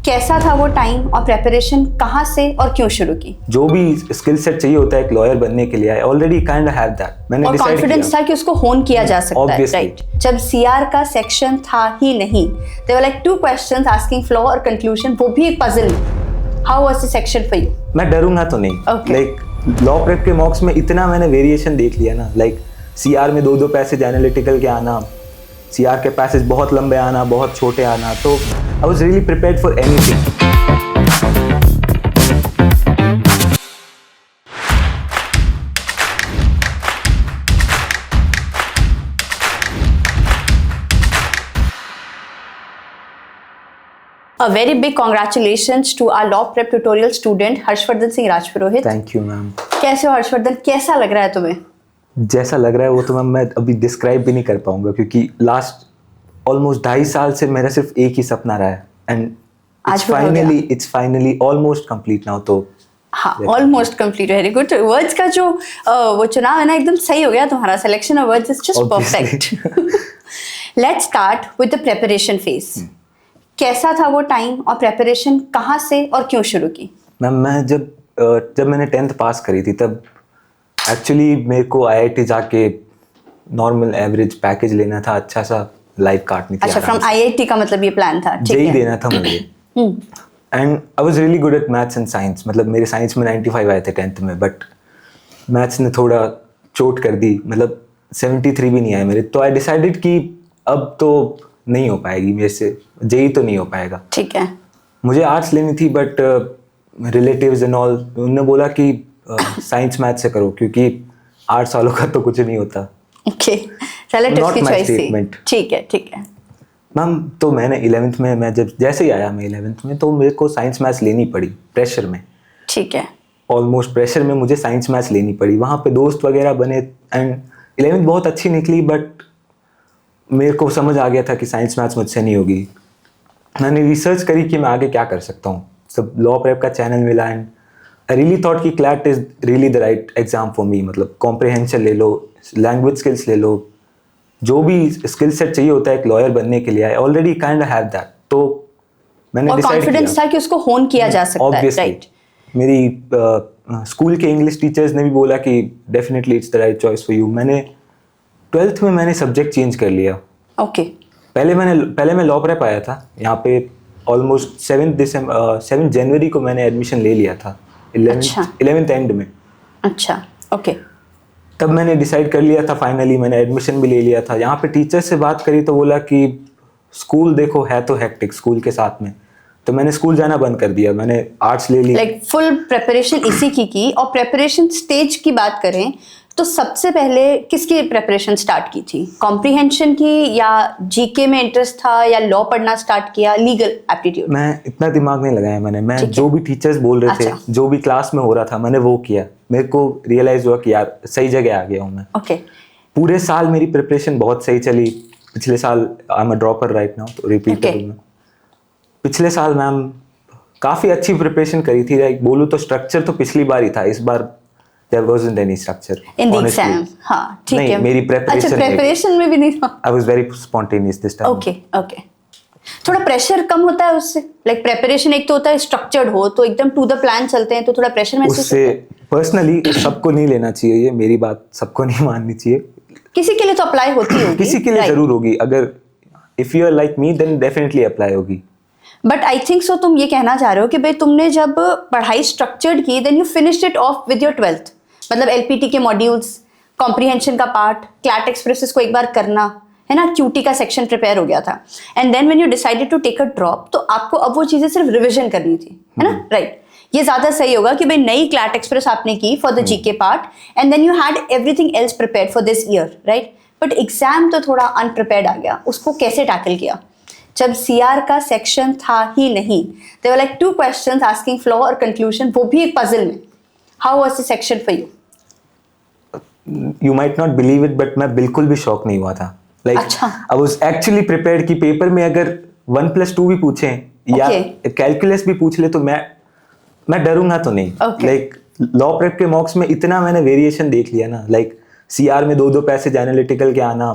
कैसा था वो टाइम और प्रेपरेशन कहाँ से और क्यों शुरू की? जो भी स्किल सेट चाहिए होता है एक लॉयर बनने के लिए, I already kind of have that. मैंने और कॉन्फिडेंस था कि उसको होन किया जा सकता है, राइट? जब सीआर का सेक्शन था ही नहीं, there were like 2 questions asking flaw और कंक्लूजन, वो भी एक पजल में। How was the section for you? मैं डरूंगा तो नहीं, लाइक लॉ प्रेप के मॉक्स में इतना मैंने वेरिएशन देख लिया ना, लाइक सीआर में 2 पैसेज एनालिटिकल के आना, सीआर के पैसेज बहुत लंबे आना, बहुत छोटे आना, तो I was really prepared for anything. A very big congratulations to our law prep tutorial student Harshvardhan Singh Rajpurohit. Thank you ma'am. कैसे हो हर्षवर्धन, कैसा लग रहा है तुम्हें? जैसा लग रहा है वो तो मैम मैं अभी डिस्क्राइब भी नहीं कर पाऊंगा, क्योंकि लास्ट ऑलमोस्ट 2.5 साल से मेरा सिर्फ एक ही सपना रहा है and it's finally almost complete now. तो हाँ, almost complete, very good. Words का जो वो चुनाव है ना, एकदम सही हो गया तुम्हारा। Selection of words is just perfect. Let's start with the preparation phase. कैसा था वो टाइम और प्रिपरेशन कहाँ से और क्यों शुरू की? मैम मैं जब मैंने 10th पास करी थी तब एक्चुअली मेरे को आईआईटी जाके नॉर्मल एवरेज पैकेज लेना था, अच्छा सा लाइफ काटनी थी। अच्छा, फ्रॉम आईआईटी का मतलब ये प्लान था? जेई देना था मुझे। And I was really good at maths and science, मतलब मेरे साइंस में 95 आए थे 10th में, बट मैथ्स ने थोड़ा चोट कर दी, मतलब 73 भी नहीं आए मेरे। तो आई डिसाइडेड कि अब तो नहीं हो पाएगी मेरे से, जेई तो नहीं हो पाएगा। ठीक है। मुझे आर्ट्स लेनी थी, बट रिलेटिव्स एंड ऑल उन्होंने बोला कि साइंस मैथ से करो, क्योंकि 8 सालों का तो कुछ नहीं होता। ओके, रिलेटिव्स की चॉइस थी। ठीक है, ठीक है मैम। तो मैंने 11th में, मैं जब जैसे ही आया मैं 11th में, तो मेरे को साइंस मैथ्स लेनी पड़ी प्रेशर में। ठीक है। ऑलमोस्ट प्रेशर में मुझे साइंस मैथ्स लेनी पड़ी। वहाँ पे दोस्त वगैरह बने एंड 11th बहुत अच्छी निकली, बट मेरे को समझ आ गया था कि साइंस मैथ्स मुझसे नहीं होगी। मैंने रिसर्च करी कि मैं आगे क्या कर सकता हूँ, सब लॉ प्रेप का चैनल मिला एंड आई रियली थॉट कि CLAT is really the right exam for me. मतलब कॉम्प्रिहेंशन ले लो, लैंग्वेज स्किल्स ले लो, जो भी स्किल सेट चाहिए होता है एक लॉयर बनने के लिए, I already kind of have that. तो मैंने और कॉन्फिडेंस था कि उसको होन किया जा सकता है, राइट? मेरी स्कूल के इंग्लिश टीचर्स ने भी बोला कि definitely it's the right choice for you. मैंने 12th में मैंने सब्जेक्ट चेंज कर लिया। ओके। पहले मैं लॉ प्रेप आया था यहाँ पे, ऑलमोस्ट 7 जनवरी को मैंने एडमिशन ले लिया था 11th एंड में। अच्छा, ओके। तब मैंने डिसाइड कर लिया था फाइनली, मैंने एडमिशन भी ले लिया था। यहाँ पे टीचर से बात करी तो बोला कि स्कूल देखो है तो हेक्टिक स्कूल के साथ में, तो मैंने स्कूल जाना बंद कर दिया। मैंने आर्ट्स ले ली। लाइक फुल प्रिपरेशन इसी की। और प्रिपरेशन स्टेज की बात करें तो सबसे पहले किसकी प्रिपरेशन स्टार्ट की थी? कॉम्प्रिहेंशन की, या जीके में इंटरेस्ट था, या लॉ पढ़ना स्टार्ट किया, लीगल एप्टीट्यूड? मैं इतना दिमाग नहीं लगाया मैं जो भी टीचर्स बोल रहे थे, जो भी क्लास में हो रहा था, मैंने वो किया। मेरे को रियलाइज हुआ कि यार सही जगह आ गया हूँ मैं। ओके। पूरे साल मेरी प्रिपरेशन बहुत सही चली। पिछले साल I am a dropper right now, तो रिपीट करूँ मैं। पिछले साल मैम काफी अच्छी प्रिपरेशन करी थी। लाइक बोलूँ तो स्ट्रक्चर तो पिछली बार ही था, इस बार there wasn't any structure in the exam। हाँ, ठीक है। मेरी प्रिपरेशन में भी नहीं था। I was very spontaneous this time। Okay. थोड़ा प्रेशर कम होता है उससे? लाइक प्रिपरेशन एक तो होता है स्ट्रक्चर्ड हो, तो एकदम टू द प्लान चलते हैं, तो थोड़ा प्रेशर महसूस होता है? उससे पर्सनली सबको नहीं लेना चाहिए, ये मेरी बात सबको नहीं माननी चाहिए। किसी के लिए तो अप्लाई होती होगी, किसी के लिए जरूर होगी। अगर if you are like me then definitely apply होगी। बट आई थिंक सो तुम ये कहना चाह रहे हो कि भाई तुमने जब पढ़ाई स्ट्रक्चर्ड की, then you finished it off with your 12th। मतलब एलपीटी के मॉड्यूल्स, कॉम्प्रिहेंशन का पार्ट, क्लैट एक्सप्रेसेस को एक बार करना है ना, क्यूटी का सेक्शन प्रिपेयर हो गया था, and then when you decided to take a drop, तो आपको अब वो चीजें सिर्फ रिविजन करनी थी, है ना, राइट? ये ज्यादा सही होगा कि भाई नई क्लैट एक्सप्रेस आपने की for the GK part, and then you had everything else prepared for this year, right? But exam तो थोड़ा अनप्रिपेयर्ड आ गया, उसको कैसे टैकल किया? जब सीआर का सेक्शन था ही नहीं, there were like 2 questions asking flaw और कंक्लूजन, वो भी एक पजल में। How was the section for you? You might not believe it, but मैं बिल्कुल भी शॉक नहीं हुआ था। Like, अच्छा। I was actually prepared कि पेपर में अगर 1+2 भी पूछें या कैलकुलस भी पूछ ले तो मैं डरूंगा तो नहीं। Like, लॉ प्रेप के मॉक्स में इतना मैंने वेरिएशन देख लिया ना, लाइक सीआर में 2 पैसेज एनालिटिकल के आना,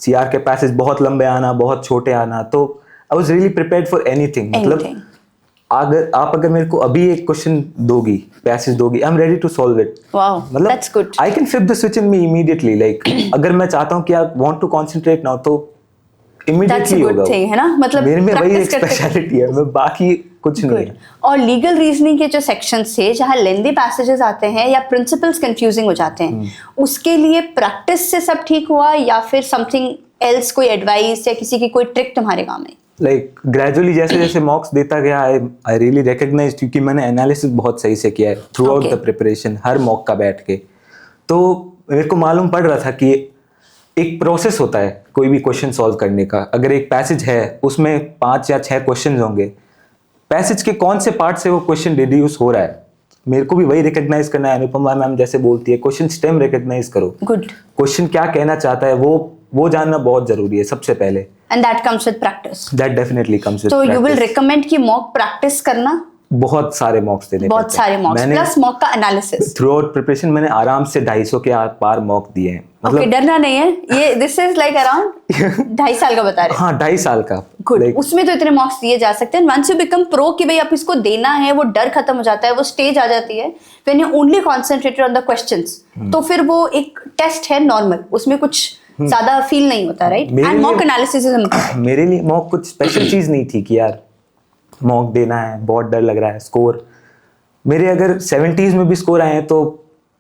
सीआर के पैसेज बहुत लंबे आना, बहुत छोटे आना, तो I was really prepared for anything. मतलब अगर मेरे को अभी एक क्वेश्चन दोगी, पैसेज दोगी, I am ready to solve it. Wow, मतलब that's good. I can flip the switch in me immediately, like अगर मैं चाहता हूँ कि आप वांट टू कंसंट्रेट नाउ तो दैट्स अ इमीडिएटली गुड होगा। थिंग, है ना? मतलब मेरे में वही एक practice करते- स्पेशलिटी है, मैं बाकी कुछ नहीं है। और लीगल रीजनिंग के जो सेक्शंस थे जहाँ लेंदी पैसेजेस आते हैं या प्रिंसिपल्स कंफ्यूजिंग हो जाते हैं, उसके लिए प्रैक्टिस से सब ठीक हुआ या फिर समथिंग एल्स, कोई एडवाइस या किसी की कोई ट्रिक तुम्हारे काम में? लाइक ग्रेजुअली जैसे जैसे मॉक्स देता गया, आई रियली रिकॉग्नाइज, क्योंकि मैंने एनालिसिस बहुत सही से किया है through out Okay. The preparation, her mock का बैठ के। तो मेरे को मालूम पड़ रहा था कि एक प्रोसेस होता है कोई भी क्वेश्चन सॉल्व करने का। अगर एक पैसेज है उसमें 5 या 6 क्वेश्चन होंगे, पैसेज के कौन से पार्ट से वो क्वेश्चन डिड्यूस हो रहा है, मेरे को भी वही रिकॉग्नाइज करना है। अनुपमा मैम जैसे बोलती है, क्वेश्चन स्टेम रिकॉग्नाइज करो, गुड। क्वेश्चन क्या कहना चाहता है वो जानना बहुत जरूरी है सबसे पहले। And that comes with practice. That definitely comes with तो यू विल प्रैक्टिस। रिकमेंड कि मॉक प्रैक्टिस करना? बहुत सारे मॉक्स देने बहुत पड़ते सारे हैं। मॉक्स मैंने प्लस मॉक का एनालिसिस। थ्रू आउट प्रिपरेशन मैंने आराम से 250 के आर पार मॉक दिए हैं। ओके, डरना नहीं है। ये दिस इज लाइक अराउंड 2.5 साल का बता रहे हो? हाँ, 2.5 साल का। गुड। Like, उसमें तो इतने मार्क्स दिए जा सकते हैं। वंस यू बिकम प्रो कि भाई आप इसको देना है, वो डर खत्म हो जाता है, वो स्टेज आ जाती है when you only concentrated on the questions, तो फिर वो एक टेस्ट है नॉर्मल, उसमें कुछ ज्यादा फील नहीं होता, राइट? मेरे एंड मॉक लिए- एनालिसिस इज इम्पोर्टेंट। मेरे लिए मॉक कुछ स्पेशल चीज नहीं थी कि यार मॉक देना है, बहुत डर लग रहा है। स्कोर मेरे अगर 70s में भी स्कोर आए हैं तो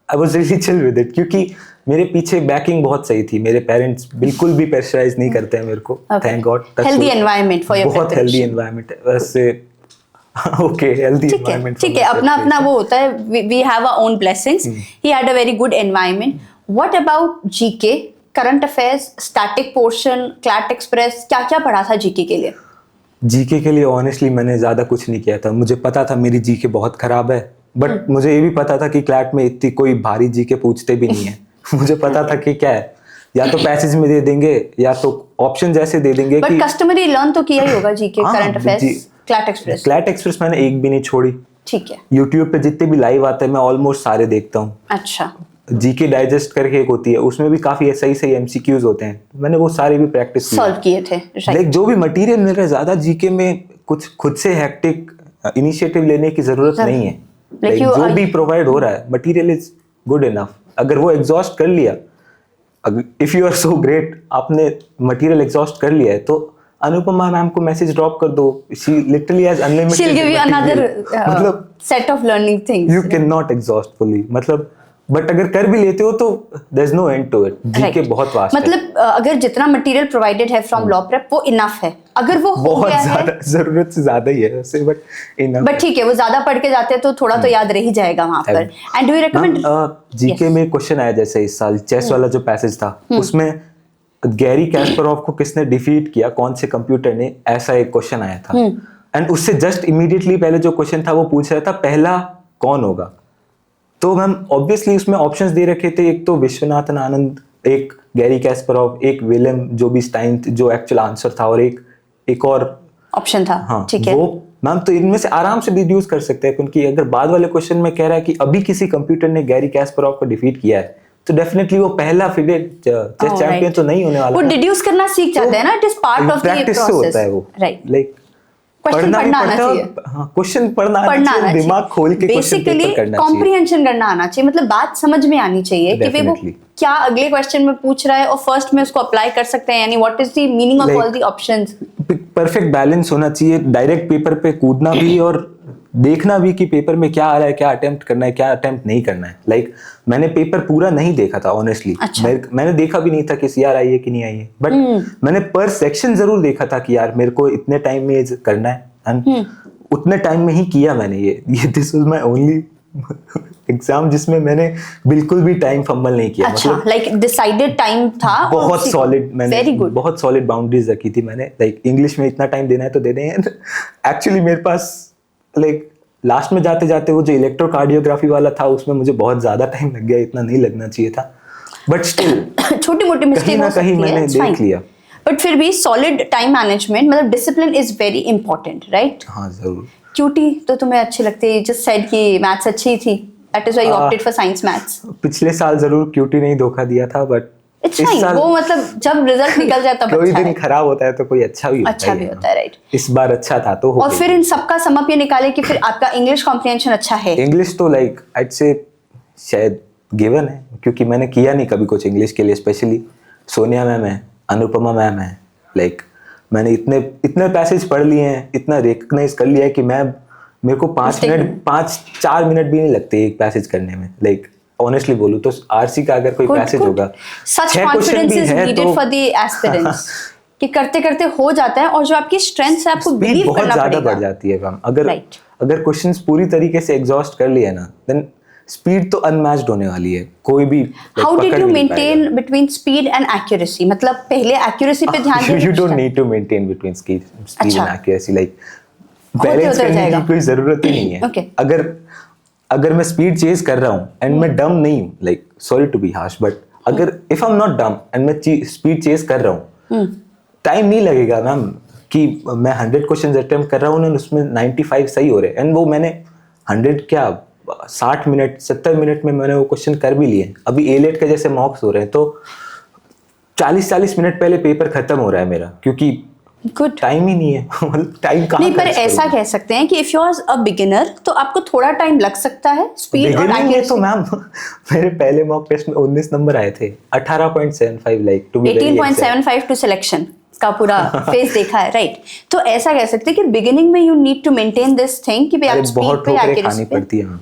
I was really chill with it, क्योंकि मेरे पीछे बैकिंग बहुत सही थी। मेरे पेरेंट्स बिल्कुल भी प्रेशराइज नहीं करते हैं मेरे को, thank God. Healthy environment for your बहुत हेल्दी एनवायरनमेंट है वैसे। ओके, हेल्दी ठीक है, एनवायरनमेंट। ठीक है, अपना अपना वो होता है। We have our own blessings. He had a very good environment. What about GK, current affairs, static portion, CLAT express, क्या क्या पढ़ा था जीके के लिए? जीके के लिए ऑनेस्टली मैंने ज़्यादा कुछ नहीं किया था। मुझे पता था मेरी जीके बहुत ख़राब है, बट मुझे ये भी पता था कि क्लैट में इतनी कोई भारी जीके पूछते भी नहीं है। मुझे पता था कि क्या है, या तो पैसेज में दे देंगे या तो ऑप्शन जैसे दे देंगे। बट कस्टमरी लर्न तो किया ही होगा जीके, हाँ, current affairs, CLAT express. CLAT express मैंने एक भी नहीं छोड़ी। ठीक है, यूट्यूब पे जितने भी लाइव आते हैं मैं ऑलमोस्ट सारे देखता हूँ। अच्छा। जीके डाइजेस्ट करके एक होती है, उसमें भी काफ़ी सही सही एमसीक्यूज होते हैं, मैंने वो सारे भी प्रैक्टिस किए। सॉल्व किए थे, राइट? लाइक जो भी मटेरियल मिल रहा है, ज़्यादा जीके में कुछ खुद से हैक्टिक इनिशिएटिव लेने की जरूरत नहीं है। Like Like, you जो are- भी प्रोवाइड हो रहा है मटेरियल इज गुड इनफ। अगर वो एग्जॉस्ट कर लिया, if you are so great, आपने मटेरियल एग्जॉस्ट कर लिया है तो अनुपमा मैम को मैसेज ड्रॉप कर दो। She literally has unlimited, She'll give you another मतलब set of learning things. You can not exhaust fully, मतलब बट अगर कर भी लेते हो तो there is no end to it. GK Right. बहुत वास्ट है, मतलब अगर जितना मटेरियल प्रोवाइडेड है फ्रॉम लॉ प्रेप वो इनफ है। अगर वो हो बहुत गया है, ज्यादा, जरूरत से ज्यादा ही है वैसे, बट इनफ। बट ठीक है, वो ज्यादा पढ़ के जाते हैं तो थोड़ा तो याद रह ही जाएगा वहां पर। And do you recommend? GK में क्वेश्चन आया जैसे इस साल चेस वाला जो पैसेज था, उसमें गैरी कैस्परोव को किसने डिफीट किया, कौन से कंप्यूटर ने, ऐसा एक क्वेश्चन आया था। एंड उससे जस्ट इमीडिएटली पहले जो क्वेश्चन था वो पूछ रहा था पहला कौन होगा। तो मैम ऑब्वियसली उसमें ऑप्शंस दे रखे थे, एक तो विश्वनाथन आनंद, एक गैरी कैस्परोव, एक विलियम जो भी स्टाइन जो एक्चुअल आंसर था, और एक और ऑप्शन था। हाँ, ठीक है, वो मैम तो इनमें से आराम से डिड्यूस कर सकते हैं, क्योंकि अगर बाद वाले क्वेश्चन में कह रहा है कि अभी किसी कंप्यूटर ने गैरी कैस्परोव को डिफीट किया है, तो डेफिनेटली वो पहला फिगर चेस चैंपियन तो नहीं होने वाला। वो डिड्यूस करना सीख जाते हैं ना, it is part of the practice से प्रोसेस, होता है वो, राइट? लाइक क्वेश्चन पढ़ना आना चाहिए। हाँ, क्वेश्चन पढ़ना आना पढ़ना आना चाहिए, दिमाग खोल के क्वेश्चन बेसिकली पेपर करना चाहिए। कॉम्प्रिहेंशन करना आना चाहिए, मतलब बात समझ में आनी चाहिए कि भाई वो Definitely. क्या अगले क्वेश्चन में पूछ रहा है और फर्स्ट में उसको अप्लाई कर सकते हैं, यानी what is the meaning of all the options. Perfect balance होना चाहिए, डायरेक्ट पेपर पे कूदना भी और देखना भी कि पेपर में क्या आ रहा है, क्या अटेम्प्ट करना है, क्या अटेम्प्ट नहीं करना है। लाइक मैंने पेपर पूरा नहीं देखा था ऑनेस्टली। अच्छा। मैंने देखा भी नहीं था कि सीआर आई है कि नहीं आई है, बट मैंने पर सेक्शन जरूर देखा था कि यार मेरे को इतने टाइम में ये करना है, एंड उतने टाइम में ही किया मैंने ये this was my only exam जिसमें मैंने बिल्कुल भी टाइम फंबल नहीं किया। अच्छा, मतलब लाइक डिसाइडेड टाइम था और बहुत सॉलिड, मैंने वेरी गुड। बहुत सॉलिड बाउंड्रीज रखी थी मैंने। लाइक इंग्लिश में इतना टाइम देना है तो दे दें। एक्चुअली मेरे पास लाइक लास्ट में जाते जाते वो जो इलेक्ट्रोकार्डियोग्राफी वाला था उसमें मुझे बहुत ज्यादा टाइम लग गया, इतना नहीं लगना चाहिए था, बट स्टिल छोटी मोटी मिस्टेक ना हो सकती कहीं है, मैंने it's देख fine. लिया। बट फिर भी सॉलिड टाइम मैनेजमेंट, मतलब discipline is very important, right? हाँ जरूर। क्यूटी तो तुम्हें अच्छी लगती है, जस्ट सेड कि मैथ्स अच्छी थी, that is why you opted for science maths. पिछले साल जरूर क्यूटी नहीं धोखा दिया था, बट इट्स फाइन, वो मतलब जब रिजल्ट निकल जाए तब कोई अच्छा दिन है, खराब होता है तो कोई अच्छा भी अच्छा भी होता है, राइट। इस बार अच्छा था तो हो और फिर इन सबका सम अप ये निकाले कि फिर आपका इंग्लिश कॉम्प्रिहेंशन अच्छा है। इंग्लिश तो लाइक I'd say शायद गिवन है, क्योंकि मैंने किया नहीं कभी कुछ इंग्लिश के लिए। स्पेशली सोनिया मैम है, अनुपमा मैम है, लाइक मैंने इतने इतने पैसेज पढ़ लिए हैं, इतना रिकग्नाइज कर लिया है कि मेरे को 4 मिनट भी नहीं लगते एक पैसेज करने में। लाइक ऑनेस्टली बोलूं तो आरसी का अगर कोई पैसेज होगा, सच 6 क्वेश्चन कॉन्फिडेंस भी इज है नीडेड तो फॉर द एस्पिरेंट्स कि करते करते हो जाता है, और जो आपकी स्ट्रेंथ है आपको स्पीड बिलीव बहुत करना ज्यादा पड़ेगा। बढ़ जाती है मैम। अगर Right. अगर क्वेश्चंस पूरी तरीके से एग्जॉस्ट कर लिए ना, देन स्पीड तो अनमैच्ड होने वाली है, कोई भी how did you maintain between speed and accuracy? मतलब पहले एक्यूरेसी पे ध्यान देना, you don't need to maintain between speed and अच्छा। एक्यूरेसी, लाइक होते बैलेंस होते करने जाएगा। की कोई जरूरत ही नहीं है। Okay. अगर मैं स्पीड चेज कर रहा हूँ एंड मैं डम नहीं हूँ, like sorry to be harsh, but अगर if I am not dumb and मैं स्पीड चेज कर रहा हूँ, टाइम नहीं लगेगा मैम कि मैं 100 क्वेश्चंस अटेम्प्ट कर रहा हूँ ना, उसमें 95 सही हो रहे हैं, एंड वो मैंने 100 क्या 60 मिनट 70 मिनट में मैंने वो क्वेश्चन कर भी लिए। अभी एलेट के जैसे मॉक्स हो रहे हैं तो 40 मिनट पहले पेपर खत्म हो रहा है मेरा, क्योंकि गुड टाइम ही नहीं है। मतलब टाइम कहाँ नहीं, पर खर्च ऐसा करूंगा? कह सकते हैं कि if you are a beginner तो आपको थोड़ा टाइम लग सकता है स्पीड और Beginning में तो एक्यूरेसी। मैम मेरे पहले मॉक टेस्ट में 19 नंबर आए थे, 18.75, like to be very exact. 18.75 to selection का पूरा फेज देखा है, राइट। तो ऐसा कह सकते हैं कि बिगिनिंग में you need to maintain this thing कि भाई आप स्पीड बहुत पे ठोकरें एक्यूरेसी खानी पे, पड़ती है मैम,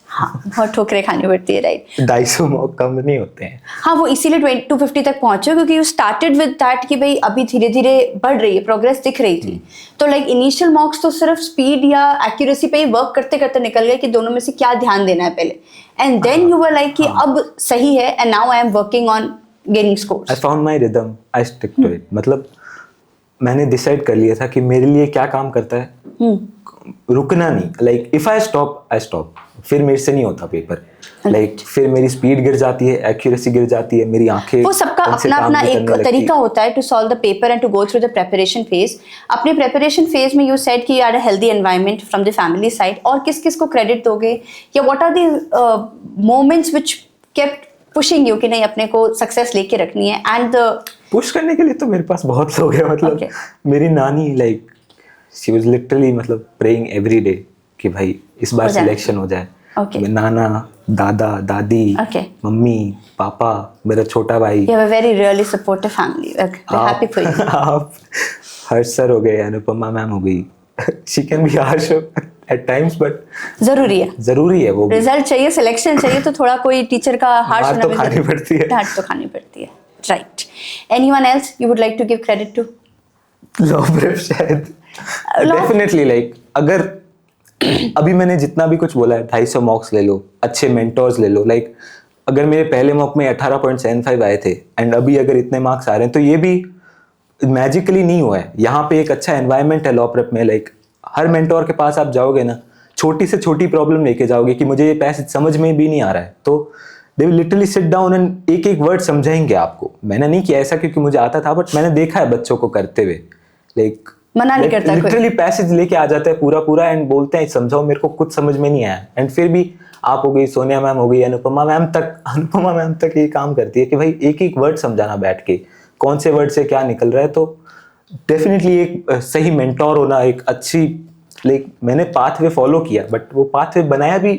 हाँ बहुत ठोकरें खानी पड़ती है, राइट। 250 मॉक कम नहीं होते हैं। हाँ, वो इसीलिए 250 तक पहुंचे क्योंकि यू स्टार्टेड विद दैट कि भाई अभी धीरे धीरे बढ़ रही है, प्रोग्रेस दिख रही थी। तो लाइक इनिशियल मॉक्स तो सिर्फ स्पीड या एक्यूरेसी पे ही वर्क करते करते निकल गए कि दोनों में से क्या ध्यान देना है पहले, and then you were like कि अब सही है and now I am working on gaining scores. I found my rhythm, I stick to it. मतलब मैंने डिसाइड कर लिया था कि मेरे लिए क्या काम करता है, रुकना नहीं। लाइक इफ आई स्टॉप, फिर मेरे से नहीं होता पेपर। लाइक फिर मेरी स्पीड गिर जाती है, एक्यूरेसी गिर जाती है, मेरी आंखें, वो सबका उनसे अपना काम अपना नहीं एक करने लगती। तरीका होता है to solve the paper and to go through the preparation phase. अपने प्रेपरेशन फेज में यू सेड कि you had a healthy environment from the family side, और किस किस को क्रेडिट दोगे, या what are the moments which kept pushing you कि नहीं अपने को सक्सेस लेके रखनी है? एंड पुश करने के लिए तो मेरे पास बहुत लोग हैं। मतलब Okay. मेरी नानी, लाइक शी वाज लिटरली मतलब प्रेइंग एवरी डे कि भाई इस बार हो जाए। सिलेक्शन हो जाए। Okay. मेरे नाना, दादा, दादी, Okay. मम्मी, पापा, मेरा छोटा भाई, you have a very really supportive family. We're happy for you. आप, हर्ष सर हो गए, अनुपमा मैम हो गई। She can be harsh at times, but जरूरी है, जरूरी है वो भी। रिजल्ट चाहिए, सिलेक्शन चाहिए, तो थोड़ा कोई टीचर का हार्श मार तो खानी पड़ती है। डांट तो खानी पड़ती है, right. Anyone else you would like to give credit to? Law prep शायद, डेफिनेटली। लाइक अगर अभी मैंने जितना भी कुछ बोला है, 250 मॉक्स ले लो, अच्छे मेंटोर्स ले लो, लाइक अगर मेरे पहले मॉक में 18.75 आए थे एंड अभी अगर इतने मार्क्स आ रहे हैं, तो ये भी मैजिकली नहीं हुआ है। यहाँ पे एक अच्छा एनवायरनमेंट है लॉ प्रेप में। लाइक हर मेंटोर के पास आप जाओगे ना, छोटी से छोटी प्रॉब्लम लेके जाओगे कि मुझे ये पैसेज समझ में भी नहीं आ रहा है, तो they will literally sit down and एक एक वर्ड समझाएंगे आपको। मैंने नहीं किया ऐसा क्योंकि मुझे आता था, बट मैंने देखा है बच्चों को करते हुए। लाइक मना नहीं करता कोई। लिटरली पैसेज लेके आ जाते हैं पूरा पूरा एंड बोलते हैं समझाओ, मेरे को कुछ समझ में नहीं आया। एंड फिर भी आप हो गई, सोनिया मैम हो गई, अनुपमा मैम तक ये काम करती है कि भाई एक एक वर्ड समझाना बैठ के, कौन से वर्ड से क्या निकल रहा है। तो डेफिनेटली एक सही मेंटोर होना, एक अच्छी, लाइक मैंने पाथवे फॉलो किया, बट वो पाथवे बनाया भी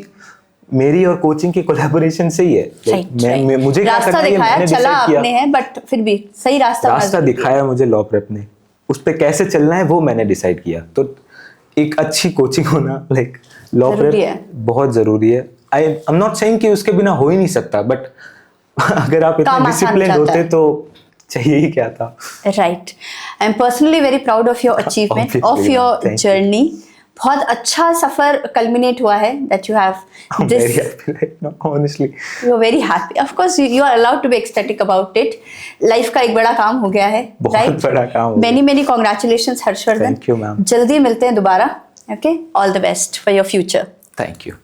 मेरी और कोचिंग के कोलैबोरेशन से ही है। मैं मुझे क्या रास्ता करना है दिखाया, मैंने चला डिसाइड किया। आपने है, बट फिर भी सही रास्ता दिखाया मुझे लॉ प्रेप ने, उस पे कैसे चलना है वो मैंने डिसाइड किया। तो एक अच्छी कोचिंग होना, लाइक लॉ प्रेप बहुत जरूरी है। आई एम नॉट सेइंग कि उसके बिना हो ही नहीं सकता, बट अगर आप इतने डिसिप्लिन होते तो चाहिए ही क्या था। Right. I am personally very proud of your achievement, of your journey. बहुत अच्छा सफर कल्मिनेट हुआ है, that you have this, honestly you are very happy. Of course you are allowed to be ecstatic about it. Life का एक बड़ा काम हो गया है, बहुत बड़ा काम हो गया। Many congratulations Harshvardhan. Thank you, ma'am. जल्दी मिलते हैं दोबारा। Okay, all the best for your future. Thank you.